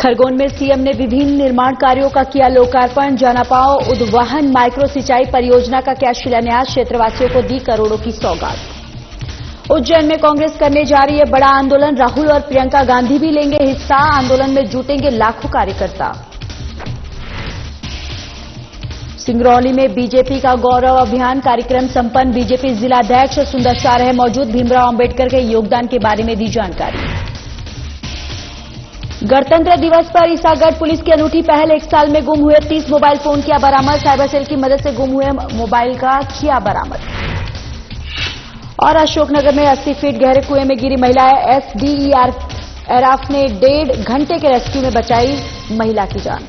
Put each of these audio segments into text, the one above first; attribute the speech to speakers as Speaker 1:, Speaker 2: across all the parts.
Speaker 1: खरगोन में सीएम ने विभिन्न निर्माण कार्यों का किया लोकार्पण। जनापाव उद्वहन माइक्रो सिंचाई परियोजना का किया शिलान्यास। क्षेत्रवासियों को दी करोड़ों की सौगात। उज्जैन में कांग्रेस करने जा रही है बड़ा आंदोलन। राहुल और प्रियंका गांधी भी लेंगे हिस्सा। आंदोलन में जुटेंगे लाखों कार्यकर्ता। सिंगरौली में बीजेपी का गौरव अभियान कार्यक्रम संपन्न। बीजेपी जिलाध्यक्ष सुंदर शाह रहे मौजूद। भीमराव अंबेडकर के योगदान के बारे में दी जानकारी। गणतंत्र दिवस पर ईसागढ़ पुलिस की अनूठी पहल। 1 साल में गुम हुए 30 मोबाइल फोन किया बरामद। साइबर सेल की मदद से गुम हुए मोबाइल का किया बरामद। और अशोकनगर में 80 फीट गहरे कुएं में गिरी महिला। एसडीआरएफ ने 1.5 घंटे के रेस्क्यू में बचाई महिला की जान।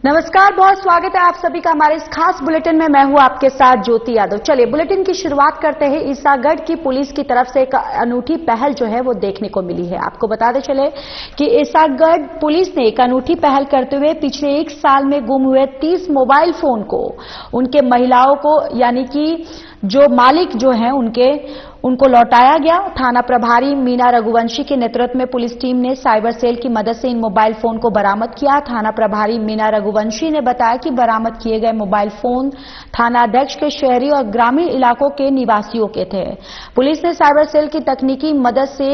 Speaker 1: नमस्कार, बहुत स्वागत है आप सभी का हमारे इस खास बुलेटिन में। मैं हूं आपके साथ ज्योति यादव। चलिए बुलेटिन की शुरुआत करते हैं। ईसागढ़ की पुलिस की तरफ से एक अनूठी पहल जो है वो देखने को मिली है। आपको बताते चले कि ईसागढ़ पुलिस ने एक अनूठी पहल करते हुए पिछले 1 साल में गुम हुए 30 मोबाइल फोन को उनके महिलाओं को यानी कि जो मालिक जो हैं उनको लौटाया गया। थाना प्रभारी मीना रघुवंशी के नेतृत्व में पुलिस टीम ने साइबर सेल की मदद से इन मोबाइल फोन को बरामद किया। थाना प्रभारी मीना रघुवंशी ने बताया कि बरामद किए गए मोबाइल फोन थाना अध्यक्ष के शहरी और ग्रामीण इलाकों के निवासियों के थे। पुलिस ने साइबर सेल की तकनीकी मदद से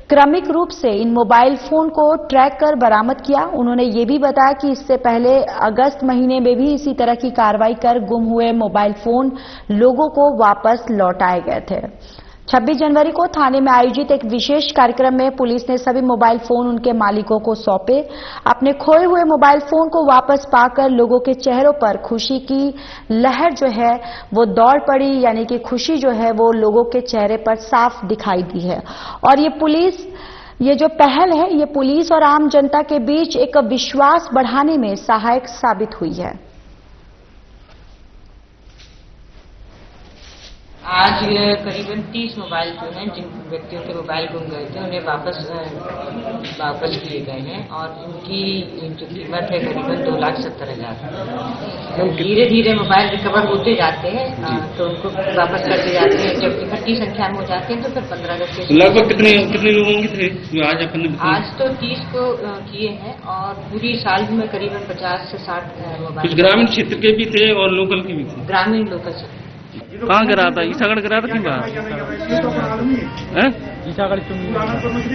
Speaker 1: क्रमिक रूप से इन मोबाइल फोन को ट्रैक कर बरामद किया। उन्होंने ये भी बताया कि इससे पहले अगस्त महीने में भी इसी तरह की कार्रवाई कर गुम हुए मोबाइल फोन लोगों को वापस लौटाए गए थे। 26 जनवरी को थाने में आयोजित एक विशेष कार्यक्रम में पुलिस ने सभी मोबाइल फोन उनके मालिकों को सौंपे। अपने खोए हुए मोबाइल फोन को वापस पाकर लोगों के चेहरों पर खुशी की लहर जो है वो दौड़ पड़ी, यानी कि खुशी जो है वो लोगों के चेहरे पर साफ दिखाई दी है। और ये जो पहल है ये पुलिस और आम जनता के बीच एक विश्वास बढ़ाने में सहायक साबित हुई है।
Speaker 2: आज करीबन 30 मोबाइल जो हैं जिन व्यक्तियों के मोबाइल गुम गए थे उन्हें वापस किए गए हैं और उनकी जो कीमत है करीबन 2,70,000। धीरे धीरे मोबाइल रिकवर होते जाते हैं तो उनको वापस करते जाते हैं। जब इकट्ठी संख्या में हो जाते हैं तो फिर 15 अगस्त के
Speaker 3: लगभग कितने लोगों की थे
Speaker 2: आज तो 30 को किए हैं और पूरी साल में करीबन 50 से 60 मोबाइल।
Speaker 3: कुछ ग्रामीण क्षेत्र के भी थे और लोकल के भी थे।
Speaker 2: ग्रामीण लोकल से
Speaker 3: कहाँ गिरा था? ईसागढ़ गिरा था कि बाहर? ईसागढ़।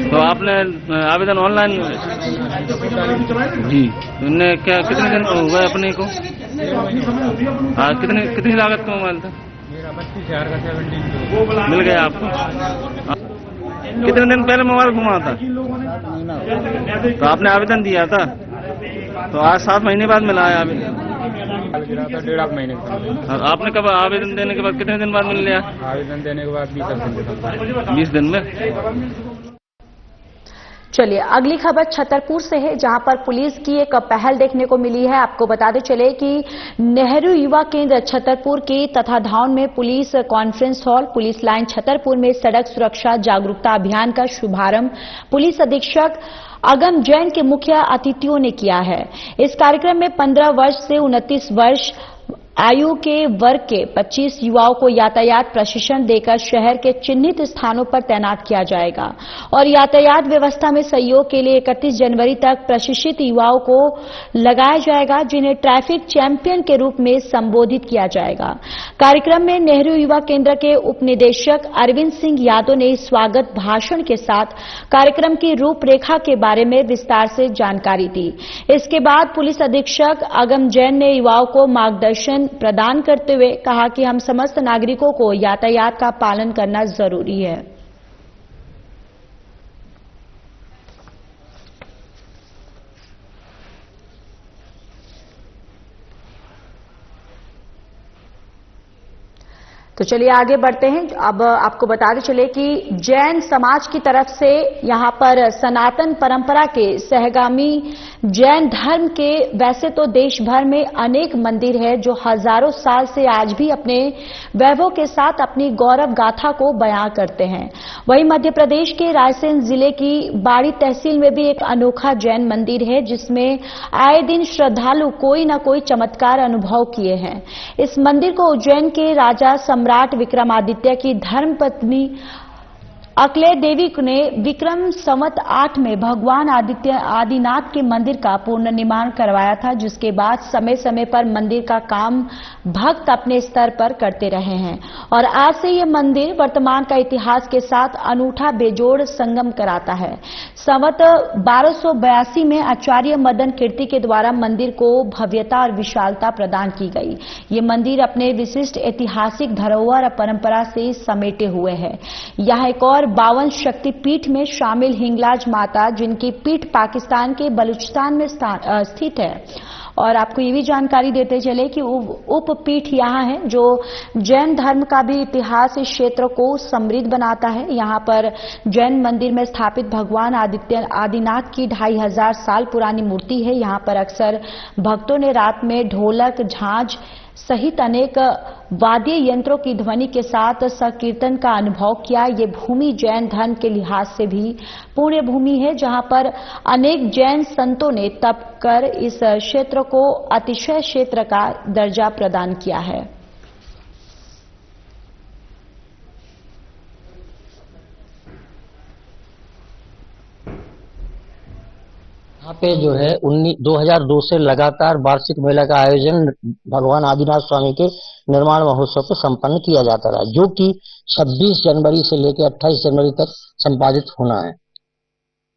Speaker 3: तो आपने आवेदन ऑनलाइन जी कितने दिन हो गए अपने को? कितनी लागत का मोबाइल था? मेरा 32,000 का मिल गया आपको? कितने दिन पहले मोबाइल घुमा था? तो आपने आवेदन दिया था तो आज 7 महीने बाद मिला है आवेदन? 1.5 महीने। आपने कब आवेदन देने के बाद कितने दिन बाद मिल गया? आवेदन देने के बाद 20 दिन में।
Speaker 1: चलिए अगली खबर छतरपुर से है जहां पर पुलिस की एक पहल देखने को मिली है। आपको बताते चले कि नेहरू युवा केंद्र छतरपुर के तत्वाधान में police conference hall police line Chhatarpur में सड़क सुरक्षा जागरूकता अभियान का शुभारंभ पुलिस अधीक्षक अगम जैन के मुख्य अतिथियों ने किया है। इस कार्यक्रम में 15 वर्ष से 29 वर्ष आयु के वर्ग के 25 युवाओं को यातायात प्रशिक्षण देकर शहर के चिन्हित स्थानों पर तैनात किया जाएगा और यातायात व्यवस्था में सहयोग के लिए 31 जनवरी तक प्रशिक्षित युवाओं को लगाया जाएगा जिन्हें ट्रैफिक चैंपियन के रूप में संबोधित किया जाएगा। कार्यक्रम में नेहरू युवा केंद्र के उपनिदेशक अरविंद सिंह यादव ने स्वागत भाषण के साथ कार्यक्रम की रूपरेखा के बारे में विस्तार से जानकारी दी। इसके बाद पुलिस अधीक्षक अगम जैन ने युवाओं को मार्गदर्शन प्रदान करते हुए कहा कि हम समस्त नागरिकों को यातायात का पालन करना जरूरी है। तो चलिए आगे बढ़ते हैं। अब आपको बताते चले कि जैन समाज की तरफ से यहां पर सनातन परंपरा के सहगामी जैन धर्म के वैसे तो देश भर में अनेक मंदिर है जो हजारों साल से आज भी अपने वैभव के साथ अपनी गौरव गाथा को बयां करते हैं। वहीं मध्य प्रदेश के रायसेन जिले की बाड़ी तहसील में भी एक अनोखा जैन मंदिर है जिसमें आए दिन श्रद्धालु कोई न कोई चमत्कार अनुभव किए हैं। इस मंदिर को उज्जैन के राजा सम्राट विक्रमादित्य की धर्मपत्नी अक्लेय देवी ने विक्रम संवत 8 में भगवान आदिनाथ के मंदिर का पुनर्निर्माण करवाया था, जिसके बाद समय समय पर मंदिर का काम भक्त अपने स्तर पर करते रहे हैं और आज से ये मंदिर वर्तमान का इतिहास के साथ अनूठा बेजोड़ संगम कराता है। संवत 1282 में आचार्य मदन कीर्ति के द्वारा मंदिर को भव्यता और विशालता प्रदान की गई। ये मंदिर अपने विशिष्ट ऐतिहासिक धरोहर और परंपरा से समेटे हुए है। यहाँ एक और 52 शक्तिपीठ में शामिल हिंगलाज माता, जिनकी पीठ पाकिस्तान के बलूचिस्तान में स्थित है। और आपको ये भी जानकारी देते चले कि उपपीठ यहाँ है, जो जैन धर्म का भी इतिहास इस क्षेत्र को समृद्ध बनाता है। यहाँ पर जैन मंदिर में स्थापित भगवान आदिनाथ की 2500 साल पुरानी मूर्ति है। यहाँ पर अक्सर भक्तों ने रात में ढोलक, झांझ सहित अनेक वाद्य यंत्रों की ध्वनि के साथ संकीर्तन का अनुभव किया। ये भूमि जैन धर्म के लिहाज से भी पुण्य भूमि है, जहां पर अनेक जैन संतों ने तप कर इस क्षेत्र को अतिशय क्षेत्र का दर्जा प्रदान किया है।
Speaker 4: यहाँ पे जो है 2002 से लगातार वार्षिक मेला का आयोजन भगवान आदिनाथ स्वामी के निर्माण महोत्सव पे संपन्न किया जाता रहा, जो कि 26 जनवरी से लेकर 28 जनवरी तक संपादित होना है।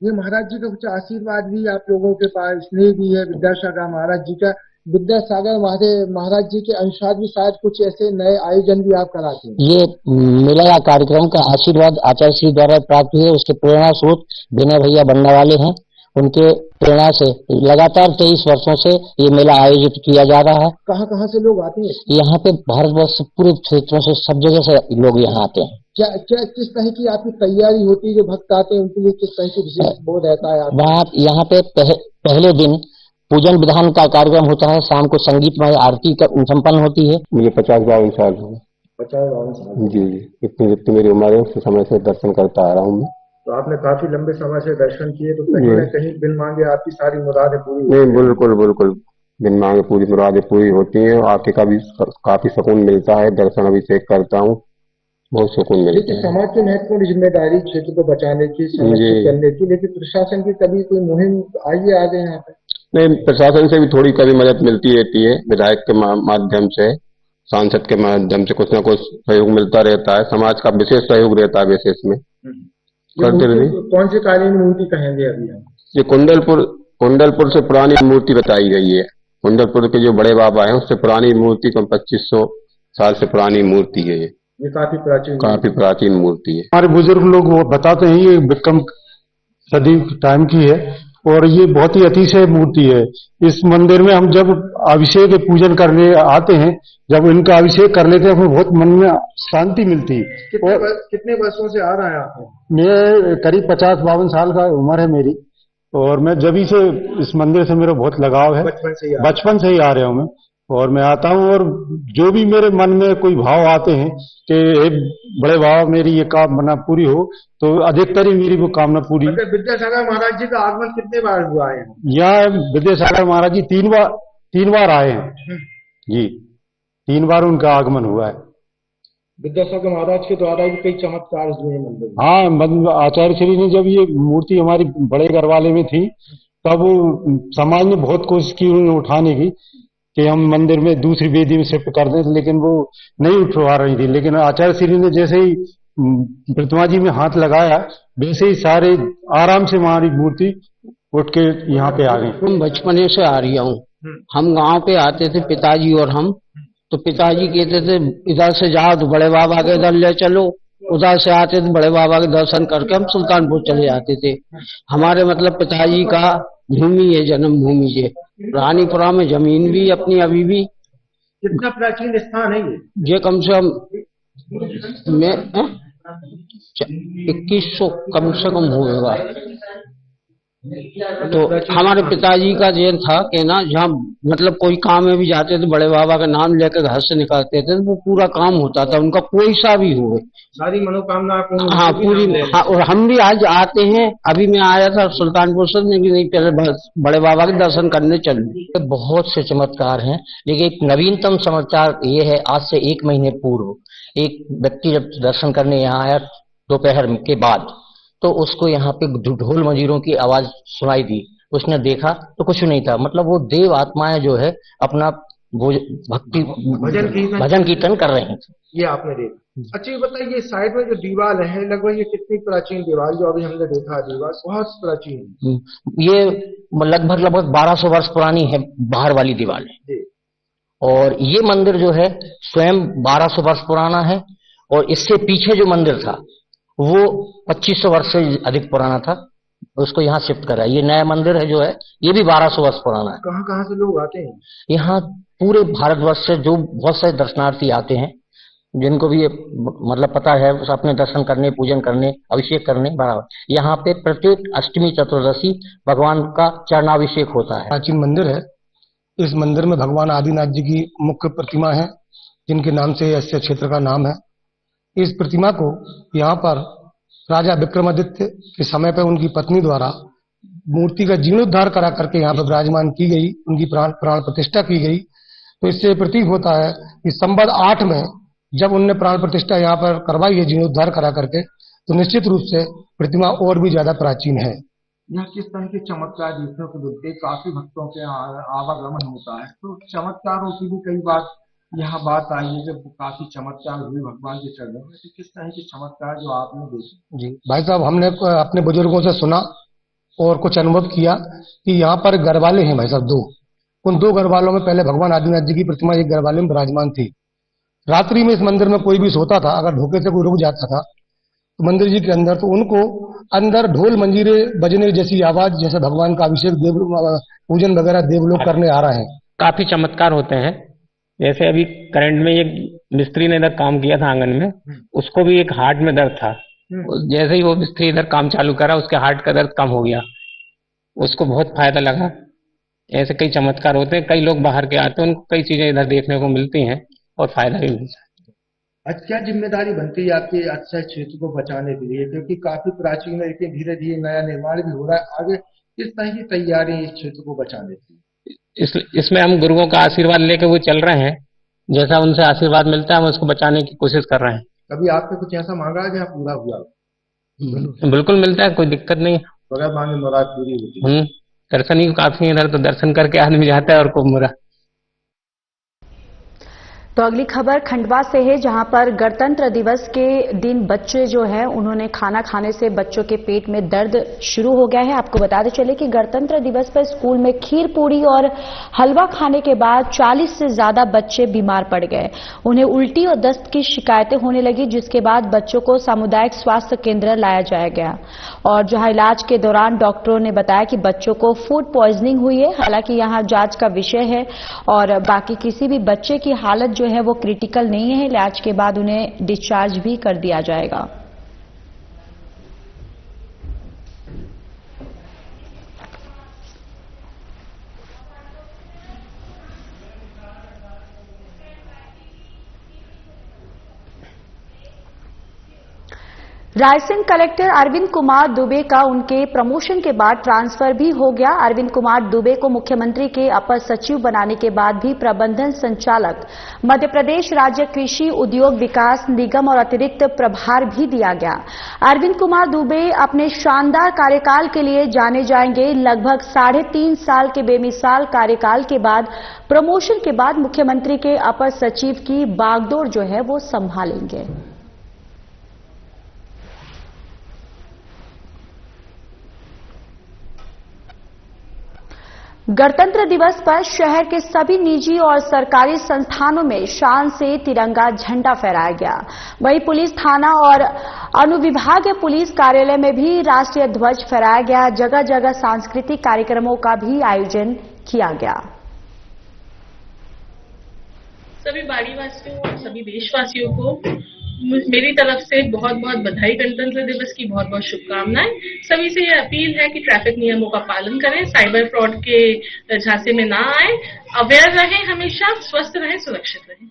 Speaker 5: ये महाराज जी का कुछ आशीर्वाद भी आप लोगों के पास, स्नेह भी है विद्यासागर महाराज जी का। विद्यासागर महाराज जी के अनुसार भी शायद कुछ ऐसे नए आयोजन भी आप कराते हैं।
Speaker 4: ये मेला कार्यक्रम का आशीर्वाद आचार्य श्री द्वारा प्राप्त हुए, उसके प्रेरणा स्रोत विनय भैया बनने वाले हैं। उनके प्रेरणा से लगातार 23 वर्षों से ये मेला आयोजित किया जा रहा है।
Speaker 5: कहाँ कहाँ से लोग आते हैं? यहाँ पे
Speaker 4: भारतवर्ष पूरे क्षेत्रों से, सब जगह से लोग यहाँ आते हैं।
Speaker 5: क्या किस तरह की आपकी तैयारी होती है? जो भक्त आते हैं उनके लिए किस तरह की विशेष बोध रहता है?
Speaker 4: वहाँ यहाँ पे पहले दिन पूजन विधान का कार्यक्रम होता है, शाम को संगीतमय आरती संपन्न होती है।
Speaker 6: मुझे 50-52 साल हो गए।
Speaker 5: 50-52 साल?
Speaker 6: जी, जितनी मेरी उम्र है उस समय से दर्शन करता आ रहा हूँ मैं।
Speaker 5: तो आपने काफी लंबे समय से दर्शन किए, तो कहीं न कहीं बिन मांगे आपकी सारी मुरादें पूरी?
Speaker 6: नहीं, बिल्कुल बिन मांगे पूरी मुरादें पूरी होती हैं। आके का भी काफी सुकून मिलता है। दर्शन अभिषेक करता हूँ, बहुत सुकून मिलता है।
Speaker 5: समाज की महत्वपूर्ण जिम्मेदारी क्षेत्र को बचाने की, संरक्षित करने की, लेकिन प्रशासन की कभी कोई मुहिम आई आगे यहाँ पे?
Speaker 6: नहीं, प्रशासन से भी थोड़ी कभी मदद मिलती रहती है। विधायक के माध्यम से, सांसद के माध्यम से कुछ न कुछ सहयोग मिलता रहता है। समाज का विशेष सहयोग रहता है विशेष में।
Speaker 5: कौन सी कालीन मूर्ति कहेंगे अभी हम?
Speaker 6: ये कुंडलपुर से पुरानी मूर्ति बताई गई है। कुंडलपुर के जो बड़े बाबा हैं उससे पुरानी मूर्ति, 2500 साल से पुरानी मूर्ति है।
Speaker 5: ये काफी
Speaker 6: प्राचीन मूर्ति है।
Speaker 7: हमारे बुजुर्ग लोग वो बताते हैं ये विक्रम सदी टाइम की है और ये बहुत ही अतिशय मूर्ति है। इस मंदिर में हम जब अभिषेक पूजन करने आते हैं, जब इनका अभिषेक कर लेते हैं, हमें बहुत मन में शांति मिलती है।
Speaker 5: कितने वर्षों से आ रहा है आप?
Speaker 7: मैं करीब 50-52 साल का उम्र है मेरी, और मैं जब से इस मंदिर से मेरा बहुत लगाव है। बचपन से ही आ रहा हूँ मैं, और मैं आता हूँ और जो भी मेरे मन में कोई भाव आते हैं कि बड़े बाबा मेरी ये कामना पूरी हो, तो अधिकतर ही मेरी वो कामना पूरी।
Speaker 5: विद्यासागर महाराज जी का आगमन कितने बार हुआ है?
Speaker 7: यहाँ विद्यासागर महाराज जी तीन बार आए हैं जी, 3 बार उनका आगमन हुआ है।
Speaker 5: विद्यासागर महाराज के द्वारा भी कई चमत्कार हुए मंदिर।
Speaker 7: हाँ, आचार्य श्री ने जब ये मूर्ति हमारी बड़े घरवाले में थी, तब समाज ने बहुत कोशिश की उन्हें उठाने की कि हम मंदिर में दूसरी वेदी में शिफ्ट कर दें, लेकिन वो नहीं उठवा रही थी। लेकिन आचार्य श्री ने जैसे ही प्रतिमा जी में हाथ लगाया, वैसे ही सारे आराम से हमारी मूर्ति उठ के यहाँ पे आ गई।
Speaker 4: हम बचपने से आ रही हूँ। हम गांव पे आते थे पिताजी और हम, तो पिताजी कहते थे इधर से जाओ तो बड़े बाबा के इधर ले चलो, उधर से आते थे बड़े बाबा के दर्शन करके हम सुल्तानपुर चले जाते थे। हमारे मतलब पिताजी का भूमि है, जन्म भूमि है। रानीपुरा में जमीन भी अपनी अभी भी।
Speaker 5: कितना प्राचीन स्थान है
Speaker 4: ये? कम से कम 2100 कम से कम होगा। तो हमारे पिताजी का ये था कि ना, जहाँ मतलब कोई काम में भी जाते थे बड़े बाबा का नाम लेकर घर से निकालते थे, वो पूरा काम होता था उनका, कोई सा भी हो,
Speaker 5: सारी मनोकामना।
Speaker 4: हाँ पूरी। हाँ, और हम भी आज आते हैं। अभी मैं आया था सुल्तानपुर से, नहीं पहले बड़े बाबा के दर्शन करने चलूं।
Speaker 8: बहुत से चमत्कार हैं, लेकिन एक नवीनतम समाचार ये है, आज से 1 महीने पूर्व एक व्यक्ति जब दर्शन करने यहाँ आया दोपहर के बाद, तो उसको यहाँ पे ढोल मंजीरों की आवाज सुनाई दी। उसने देखा तो कुछ नहीं था, मतलब वो देव आत्माएं जो है अपना भक्ति भजन कीर्तन कर रहे हैं।
Speaker 5: ये आपने देखा। अच्छा ये बताइए, साइड में जो दीवार है लगभग ये कितनी प्राचीन दीवार, जो अभी हमने देखा दीवार बहुत प्राचीन है।
Speaker 8: ये लगभग 1200 वर्ष पुरानी है, बाहर वाली दीवार है। और ये मंदिर जो है स्वयं 1200 वर्ष पुराना है, और इससे पीछे जो मंदिर था वो 2500 वर्ष से अधिक पुराना था, उसको यहाँ शिफ्ट करा। ये नया मंदिर है जो है ये भी 1200 वर्ष पुराना है।
Speaker 5: कहाँ कहाँ से लोग आते हैं
Speaker 8: यहाँ? पूरे भारतवर्ष से जो बहुत सारे दर्शनार्थी आते हैं, जिनको भी ये मतलब पता है, अपने दर्शन करने, पूजन करने, अभिषेक करने बराबर। यहाँ पे प्रत्येक अष्टमी चतुर्दशी भगवान का चरणाभिषेक होता है।
Speaker 9: प्राचीन मंदिर है। इस मंदिर में भगवान आदिनाथ जी की मुख्य प्रतिमा है, जिनके नाम से इस क्षेत्र का नाम है। इस प्रतिमा को यहाँ पर राजा विक्रमादित्य के समय पर उनकी पत्नी द्वारा मूर्ति का जीर्णोद्धार करा करके यहाँ पर विराजमान की गई, उनकी प्राण प्रतिष्ठा की गई। तो इससे प्रतीक होता है कि संवत 8 में जब उनने प्राण प्रतिष्ठा यहाँ पर करवाई है जीर्णोद्धार करा करके, तो निश्चित रूप से प्रतिमा और भी ज्यादा प्राचीन है।
Speaker 5: यहाँ किस तरह के चमत्कार देखने को मिलते हैं? काफी भक्तों के आवागमन होता है, तो चमत्कारों की भी कई बार यहाँ बात आई है जब काफी चमत्कार हुए भगवान के चरणों में। तो किस तरह के चमत्कार जो आपने देखे?
Speaker 9: जी भाई साहब, हमने अपने बुजुर्गों से सुना और कुछ अनुभव किया कि यहाँ पर गढ़वाले हैं भाई साहब 2। उन 2 गढ़वालों में पहले भगवान आदिनाथ जी की प्रतिमा एक गढ़वाले में विराजमान थी। रात्रि में इस मंदिर में कोई भी सोता था, अगर धोखे से कोई रुक जाता था तो मंदिर जी के अंदर, तो उनको अंदर ढोल मंजीरे बजने जैसी आवाज, जैसे भगवान का अभिषेक देव पूजन वगैरह देव लोग करने आ रहे हैं।
Speaker 10: काफी चमत्कार होते हैं। जैसे अभी करंट में एक मिस्त्री ने इधर काम किया था आंगन में, उसको भी एक हार्ट में दर्द था। जैसे ही वो मिस्त्री इधर काम चालू करा, उसके हार्ट का दर्द कम हो गया, उसको बहुत फायदा लगा। ऐसे कई चमत्कार होते हैं। कई लोग बाहर के आते हैं, उनको कई चीजें इधर देखने को मिलती हैं और फायदा भी मिलता है।
Speaker 5: आज क्या जिम्मेदारी बनती है आपके अच्छा क्षेत्र को बचाने के लिए, क्योंकि काफी प्राचीन है, लेकिन धीरे धीरे नया निर्माण भी हो रहा है, आगे किस तरह की तैयारी है इस क्षेत्र को बचाने की?
Speaker 10: इसमें हम गुरुओं का आशीर्वाद लेकर वो चल रहे हैं। जैसा उनसे आशीर्वाद मिलता है हम उसको बचाने की कोशिश कर रहे हैं।
Speaker 5: कभी आपने कुछ ऐसा मांगा जहाँ पूरा हुआ?
Speaker 10: बिल्कुल मिलता है, कोई दिक्कत नहीं।
Speaker 5: बगैर मांगे मुराद पूरी होती है।
Speaker 10: दर्शन ही काफी इधर, तो दर्शन करके आदमी जाता है और खूब मुरा।
Speaker 1: तो अगली खबर खंडवा से है, जहां पर गणतंत्र दिवस के दिन बच्चे जो हैं उन्होंने खाना खाने से बच्चों के पेट में दर्द शुरू हो गया है। आपको बताते चले कि गणतंत्र दिवस पर स्कूल में खीर पूरी और हलवा खाने के बाद 40 से ज्यादा बच्चे बीमार पड़ गए। उन्हें उल्टी और दस्त की शिकायतें होने लगी, जिसके बाद बच्चों को सामुदायिक स्वास्थ्य केंद्र लाया जाया गया, और जहां इलाज के दौरान डॉक्टरों ने बताया कि बच्चों को फूड पॉइजनिंग हुई है। हालांकि यहां जांच का विषय है और बाकी किसी भी बच्चे की हालत जो है वो क्रिटिकल नहीं है। इलाज के बाद उन्हें डिस्चार्ज भी कर दिया जाएगा। रायसेन कलेक्टर अरविंद कुमार दुबे का उनके प्रमोशन के बाद ट्रांसफर भी हो गया। अरविंद कुमार दुबे को मुख्यमंत्री के अपर सचिव बनाने के बाद भी प्रबंधन संचालक मध्य प्रदेश राज्य कृषि उद्योग विकास निगम और अतिरिक्त प्रभार भी दिया गया। अरविंद कुमार दुबे अपने शानदार कार्यकाल के लिए जाने जाएंगे। लगभग 3.5 साल के बेमिसाल कार्यकाल के बाद प्रमोशन के बाद मुख्यमंत्री के अपर सचिव की बागडोर जो है वो संभालेंगे। गणतंत्र दिवस पर शहर के सभी निजी और सरकारी संस्थानों में शान से तिरंगा झंडा फहराया गया। वहीं पुलिस थाना और अनुविभागीय पुलिस कार्यालय में भी राष्ट्रीय ध्वज फहराया गया। जगह जगह सांस्कृतिक कार्यक्रमों का भी आयोजन किया गया।
Speaker 11: सभी बाड़ीवासियों और सभी देशवासियों को मेरी तरफ से बहुत बहुत बधाई। गणतंत्र दिवस की बहुत बहुत शुभकामनाएं। सभी से यह अपील है कि ट्रैफिक नियमों का पालन करें, साइबर फ्रॉड के झांसे में ना आए, अवेयर रहें, हमेशा स्वस्थ रहें, सुरक्षित रहें।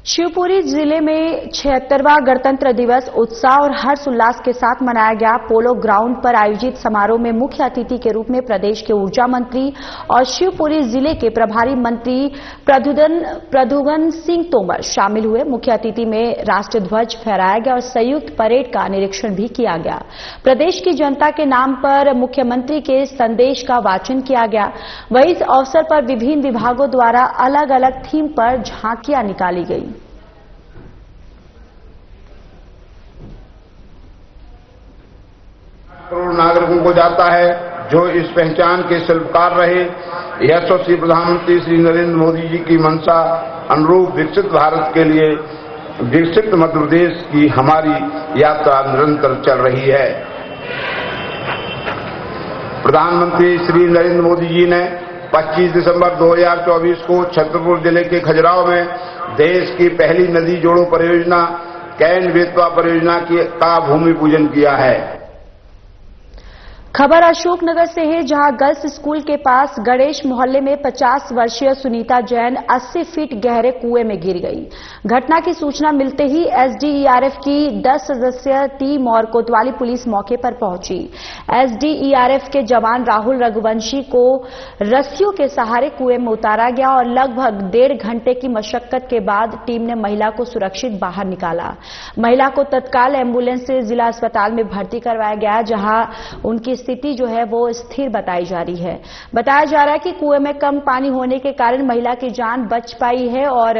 Speaker 1: शिवपुरी जिले में 76वां गणतंत्र दिवस उत्साह और हर्ष उल्लास के साथ मनाया गया। पोलो ग्राउंड पर आयोजित समारोह में मुख्य अतिथि के रूप में प्रदेश के ऊर्जा मंत्री और शिवपुरी जिले के प्रभारी मंत्री प्रद्युम्न सिंह तोमर शामिल हुए। मुख्य अतिथि में राष्ट्रीय ध्वज फहराया गया और संयुक्त परेड का निरीक्षण भी किया गया। प्रदेश की जनता के नाम पर मुख्यमंत्री के संदेश का वाचन किया गया। वहीं इस अवसर पर विभिन्न विभागों द्वारा अलग अलग थीम पर झांकियां निकाली गई।
Speaker 12: करोड़ नागरिकों को जाता है जो इस पहचान के शिल्पकार रहे। यशस्वी प्रधानमंत्री श्री नरेंद्र मोदी जी की मंशा अनुरूप विकसित भारत के लिए विकसित मध्य प्रदेश की हमारी यात्रा निरंतर चल रही है। प्रधानमंत्री श्री नरेंद्र मोदी जी ने 25 दिसंबर 2024 को छतरपुर जिले के खजुराहो में देश की पहली नदी जोड़ो परियोजना कैन बेतवा परियोजना का भूमि पूजन किया है।
Speaker 1: खबर अशोकनगर से है, जहां गर्ल्स स्कूल के पास गणेश मोहल्ले में 50 वर्षीय सुनीता जैन 80 फीट गहरे कुएं में गिर गई। घटना की सूचना मिलते ही एसडीईआरएफ की 10 सदस्यीय टीम और कोतवाली पुलिस मौके पर पहुंची। एसडीईआरएफ के जवान राहुल रघुवंशी को रस्सियों के सहारे कुएं में उतारा गया और लगभग 1.5 घंटे की मशक्कत के बाद टीम ने महिला को सुरक्षित बाहर निकाला। महिला को तत्काल एम्बुलेंस से जिला अस्पताल में भर्ती करवाया गया, जहां उनकी स्थिति जो है वो स्थिर बताई जा रही है। बताया जा रहा है कि कुएं में कम पानी होने के कारण महिला की जान बच पाई है और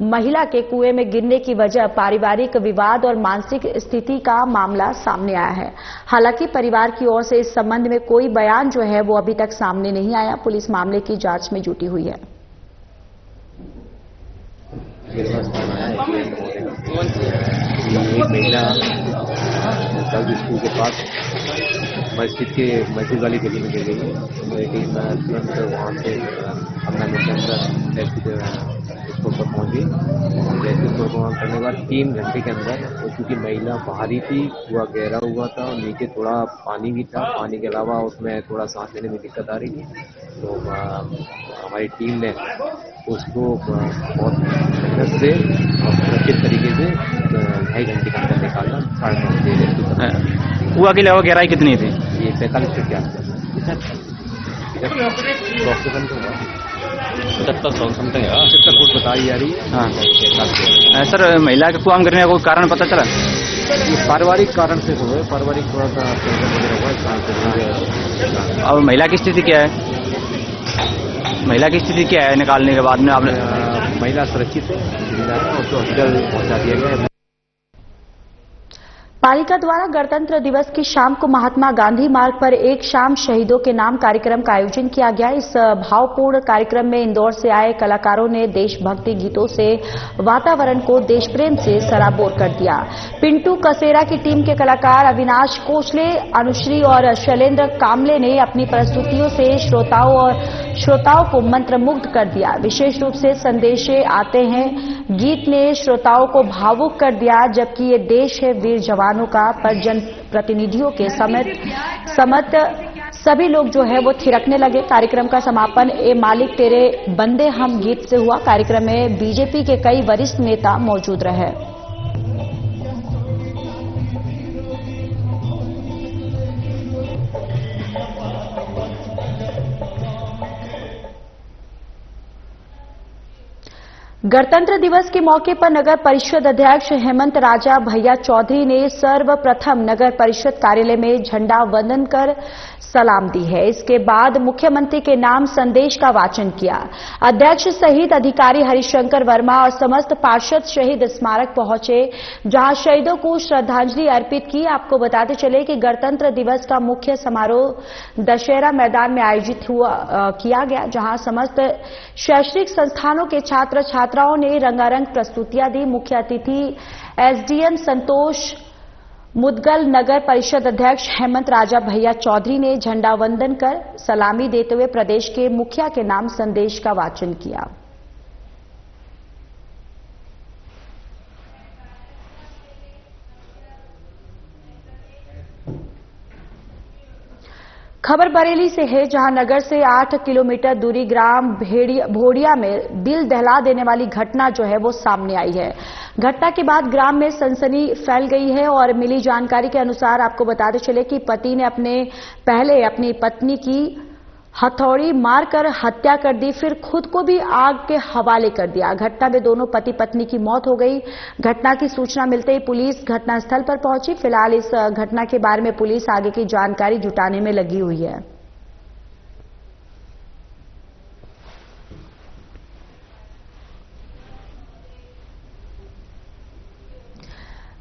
Speaker 1: महिला के कुएं में गिरने की वजह पारिवारिक विवाद और मानसिक स्थिति का मामला सामने आया है। हालांकि परिवार की ओर से इस संबंध में कोई बयान जो है वो अभी तक सामने नहीं आया। पुलिस मामले की जांच में जुटी हुई है।
Speaker 13: स्कूल के पास मस्जिद वाली गली में गिर गई है। लेकिन तुरंत वहाँ से अपना मिशन उसको पर पहुँच गई। जैसे उसको प्रोग्राम करने के बाद 3 घंटे के अंदर, क्योंकि महिला बाहरी थी, कुआ गहरा हुआ था और नीचे थोड़ा पानी भी था। पानी के अलावा उसमें थोड़ा सांस लेने में दिक्कत आ रही थी, तो हमारी टीम ने उसको बहुत मेहनत से और सुरक्षित तरीके से 2.5 घंटे के अंदर निकाला। 9:30
Speaker 3: कुआ के अलावा गहराई कितनी थी?
Speaker 13: ये 45 फीट के आसपास। 70 फुट बताई जा रही है।
Speaker 3: हाँ सर, महिला के कुआं में गिरने का कोई कारण पता चला?
Speaker 13: ये पारिवारिक कारण से हुए, पारिवारिक थोड़ा सा हुआ।
Speaker 3: और महिला की स्थिति क्या है? महिला की स्थिति क्या है निकालने के बाद में? आपने
Speaker 13: महिला सुरक्षित है, उसको हॉस्पिटल पहुंचा दिया गया है।
Speaker 1: पालिका द्वारा गणतंत्र दिवस की शाम को महात्मा गांधी मार्ग पर एक शाम शहीदों के नाम कार्यक्रम का आयोजन किया गया। इस भावपूर्ण कार्यक्रम में इंदौर से आए कलाकारों ने देशभक्ति गीतों से वातावरण को देश प्रेम से सराबोर कर दिया। पिंटू कसेरा की टीम के कलाकार अविनाश कोचले, अनुश्री और शैलेंद्र कामले ने अपनी प्रस्तुतियों से श्रोताओं को मंत्रमुग्ध कर दिया। विशेष रूप से संदेशे आते हैं गीत ने श्रोताओं को भावुक कर दिया, जबकि ये देश है वीर जवानों का, पर जनप्रतिनिधियों के समत सभी लोग जो है वो थिरकने लगे। कार्यक्रम का समापन ए मालिक तेरे बंदे हम गीत से हुआ। कार्यक्रम में बीजेपी के कई वरिष्ठ नेता मौजूद रहे। गणतंत्र दिवस के मौके पर नगर परिषद अध्यक्ष हेमंत राजा भैया चौधरी ने सर्वप्रथम नगर परिषद कार्यालय में झंडा वंदन कर सलाम दी है। इसके बाद मुख्यमंत्री के नाम संदेश का वाचन किया। अध्यक्ष सहित अधिकारी हरिशंकर वर्मा और समस्त पार्षद शहीद स्मारक पहुंचे, जहां शहीदों को श्रद्धांजलि अर्पित की। आपको बताते चले कि गणतंत्र दिवस का मुख्य समारोह दशहरा मैदान में आयोजित किया गया, जहां समस्त शैक्षणिक संस्थानों के छात्र छात्राओं ने रंगारंग प्रस्तुतियां दी। मुख्य अतिथि एसडीएम संतोष मुदगल, नगर परिषद अध्यक्ष हेमंत राजा भैया चौधरी ने झंडा वंदन कर सलामी देते हुए प्रदेश के मुखिया के नाम संदेश का वाचन किया। खबर बरेली से है, जहां नगर से 8 किलोमीटर दूरी ग्राम भोड़िया में दिल दहला देने वाली घटना जो है वो सामने आई है। घटना के बाद ग्राम में सनसनी फैल गई है और मिली जानकारी के अनुसार आपको बताते चले कि पति ने पहले अपनी पत्नी की हथौड़ी मारकर हत्या कर दी, फिर खुद को भी आग के हवाले कर दिया। घटना में दोनों पति पत्नी की मौत हो गई। घटना की सूचना मिलते ही पुलिस घटनास्थल पर पहुंची। फिलहाल इस घटना के बारे में पुलिस आगे की जानकारी जुटाने में लगी हुई है।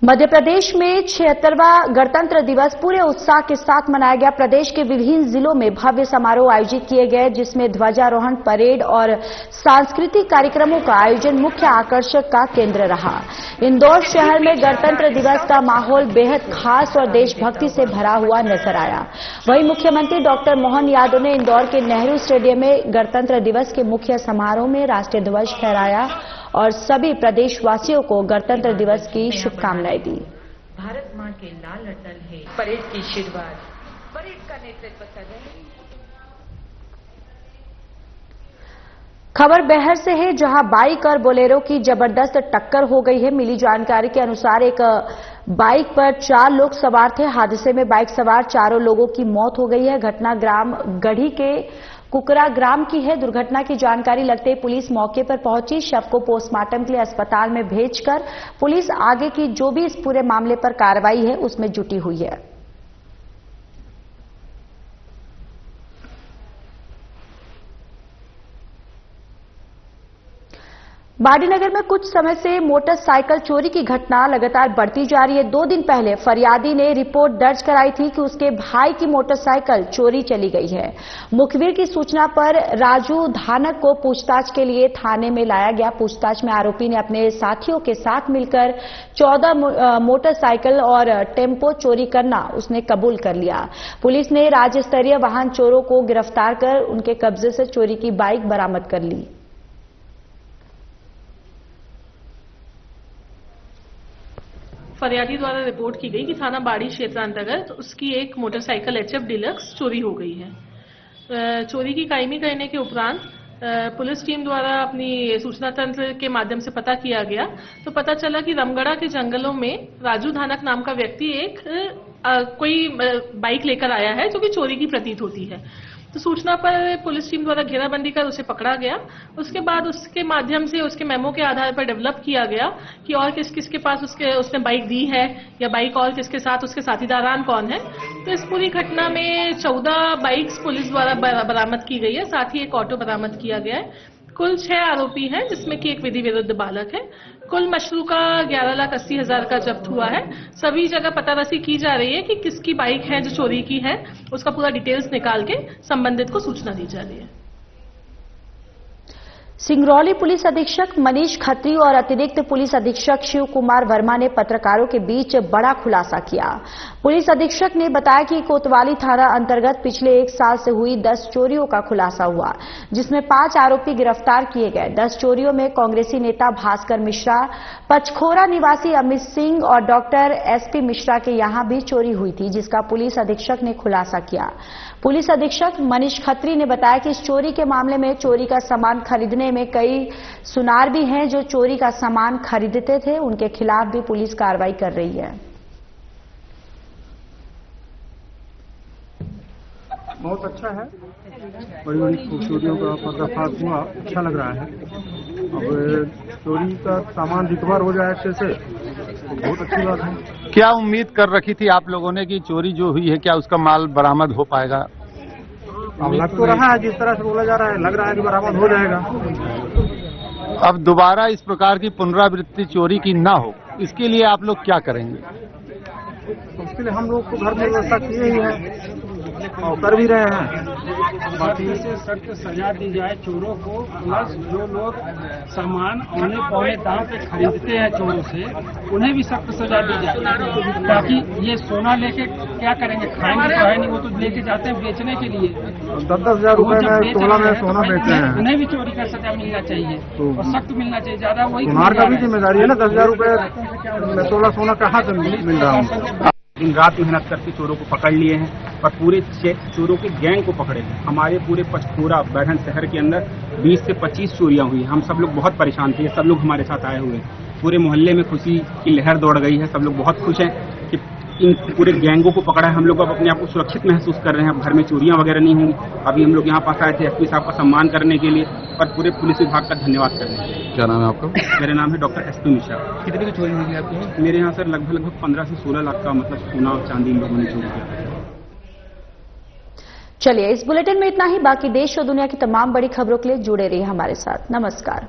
Speaker 1: मध्य प्रदेश में 76वां गणतंत्र दिवस पूरे उत्साह के साथ मनाया गया। प्रदेश के विभिन्न जिलों में भव्य समारोह आयोजित किए गए, जिसमें ध्वजारोहण, परेड और सांस्कृतिक कार्यक्रमों का आयोजन मुख्य आकर्षक का केंद्र रहा। इंदौर शहर में गणतंत्र दिवस का माहौल बेहद खास और देशभक्ति से भरा हुआ नजर आया। वहीं मुख्यमंत्री डॉक्टर मोहन यादव ने इंदौर के नेहरू स्टेडियम में गणतंत्र दिवस के मुख्य समारोह में राष्ट्रीय ध्वज फहराया और सभी प्रदेशवासियों को गणतंत्र दिवस की शुभकामनाएं दी।
Speaker 14: भारत मां के लाल अटल है, परेड की शुरुआत, परेड का नेतृत्व कर रहे हैं।
Speaker 1: खबर बहर से है, जहां बाइक और बोलेरो की जबरदस्त टक्कर हो गई है। मिली जानकारी के अनुसार एक बाइक पर 4 लोग सवार थे। हादसे में बाइक सवार 4 लोगों की मौत हो गई है। घटना ग्राम गढ़ी के कुकरा ग्राम की है। दुर्घटना की जानकारी लगते ही पुलिस मौके पर पहुंची। शव को पोस्टमार्टम के लिए अस्पताल में भेजकर पुलिस आगे की जो भी इस पूरे मामले पर कार्रवाई है उसमें जुटी हुई है। बाडीनगर में कुछ समय से मोटरसाइकिल चोरी की घटना लगातार बढ़ती जा रही है। 2 दिन पहले फरियादी ने रिपोर्ट दर्ज कराई थी कि उसके भाई की मोटरसाइकिल चोरी चली गई है। मुखबिर की सूचना पर राजू धानक को पूछताछ के लिए थाने में लाया गया। पूछताछ में आरोपी ने अपने साथियों के साथ मिलकर 14 मोटरसाइकिल और टेम्पो चोरी करना उसने कबूल कर लिया। पुलिस ने राज्य स्तरीय वाहन चोरों को गिरफ्तार कर उनके कब्जे से चोरी की बाइक बरामद कर ली।
Speaker 11: फरियादी द्वारा रिपोर्ट की गई कि थाना बाड़ी क्षेत्र अंतर्गत उसकी एक मोटरसाइकिल HF डिलक्स चोरी हो गई है। चोरी की कायमी करने के उपरांत पुलिस टीम द्वारा अपनी सूचना तंत्र के माध्यम से पता किया गया तो पता चला कि रमगढ़ा के जंगलों में राजू धानक नाम का व्यक्ति एक कोई बाइक लेकर आया है जो कि चोरी की प्रतीत होती है। तो सूचना पर पुलिस टीम द्वारा घेराबंदी कर उसे पकड़ा गया। उसके बाद उसके माध्यम से उसके मेमो के आधार पर डेवलप किया गया कि और किस किस के पास उसने बाइक दी है या बाइक और किसके साथ उसके साथीदारान कौन है। तो इस पूरी घटना में 14 बाइक्स पुलिस द्वारा बरामद की गई है, साथ ही एक ऑटो बरामद किया गया है। कुल 6 आरोपी हैं, जिसमें कि एक विधि विरुद्ध बालक है। कुल मशरूका 11,80,000 का जब्त हुआ है। सभी जगह पतारसी की जा रही है कि किसकी बाइक है जो चोरी की है, उसका पूरा डिटेल्स निकाल के संबंधित को सूचना दी जा रही है।
Speaker 1: सिंगरौली पुलिस अधीक्षक मनीष खत्री और अतिरिक्त पुलिस अधीक्षक शिव कुमार वर्मा ने पत्रकारों के बीच बड़ा खुलासा किया। पुलिस अधीक्षक ने बताया कि कोतवाली थाना अंतर्गत पिछले 1 साल से हुई 10 चोरियों का खुलासा हुआ, जिसमें 5 आरोपी गिरफ्तार किए गए। 10 चोरियों में कांग्रेसी नेता भास्कर मिश्रा, पचखोरा निवासी अमित सिंह और डॉक्टर SP मिश्रा के यहां भी चोरी हुई थी, जिसका पुलिस अधीक्षक ने खुलासा किया। पुलिस अधीक्षक मनीष खत्री ने बताया कि इस चोरी के मामले में चोरी का सामान खरीदने में कई सुनार भी हैं जो चोरी का सामान खरीदते थे, उनके खिलाफ भी पुलिस कार्रवाई कर रही है।
Speaker 5: बहुत अच्छा है, बड़ी बड़ी चोरियों का पर्दाफाश हुआ, अच्छा लग रहा है। अब चोरी का सामान रिकवर हो जाए अच्छे से तो बहुत अच्छी बात है।
Speaker 15: क्या उम्मीद कर रखी थी आप लोगों ने कि चोरी जो हुई है क्या उसका माल बरामद हो पाएगा?
Speaker 5: अब लग तो रहा है, जिस तरह से बोला जा रहा है लग रहा है कि बरामद हो जाएगा।
Speaker 15: अब दोबारा इस प्रकार की पुनरावृत्ति चोरी की ना हो, इसके लिए आप लोग क्या करेंगे?
Speaker 5: उसके लिए हम लोग को घर में व्यवस्था किए ही है और कर भी रहे हैं।
Speaker 16: बाकी से सख्त सजा दी जाए चोरों को, प्लस जो लोग सामान औने पौने दाम पे खरीदते हैं चोरों से, उन्हें भी सख्त सजा दी जाए, ताकि ये सोना लेके क्या करेंगे, खाएंगे तो है नहीं, वो तो लेके जाते हैं बेचने के लिए।
Speaker 5: 10,000 रुपए में तोला में सोना बेचते हैं,
Speaker 16: उन्हें भी चोरी का सजा मिलना चाहिए और सख्त मिलना चाहिए। ज्यादा वही
Speaker 5: का भी जिम्मेदारी है ना, 10,000 रुपए में तोला सोना कहाँ से मिल रहा है।
Speaker 16: दिन रात मेहनत करके चोरों को पकड़ लिए हैं और पूरे चोरों के गैंग को पकड़े हैं। हमारे पूरे पचखोरा बैढ़न शहर के अंदर 20 से 25 चोरियां हुई। हम सब लोग बहुत परेशान थे, सब लोग हमारे साथ आए हुए हैं। पूरे मोहल्ले में खुशी की लहर दौड़ गई है। सब लोग बहुत खुश हैं कि इन पूरे गैंगों को पकड़ा है। हम लोग अब अपने आप को सुरक्षित महसूस कर रहे हैं। अब घर में चोरियां वगैरह नहीं होंगी। अभी हम लोग यहाँ पास आए थे एसपी साहब का सम्मान करने के लिए और पूरे पुलिस विभाग का धन्यवाद करने के लिए।
Speaker 15: क्या नाम है आपका?
Speaker 16: मेरा नाम है डॉक्टर एसपी मिश्रा।
Speaker 15: कितने की चोरी हुई है आपकी?
Speaker 16: मेरे यहाँ सर लगभग 15 से 16 लाख का मतलब सोना और चांदी इन लोगों ने चोरी किया।
Speaker 1: चलिए, इस बुलेटिन में इतना ही। बाकी देश और दुनिया की तमाम बड़ी खबरों के लिए जुड़े रहिए हमारे साथ। नमस्कार।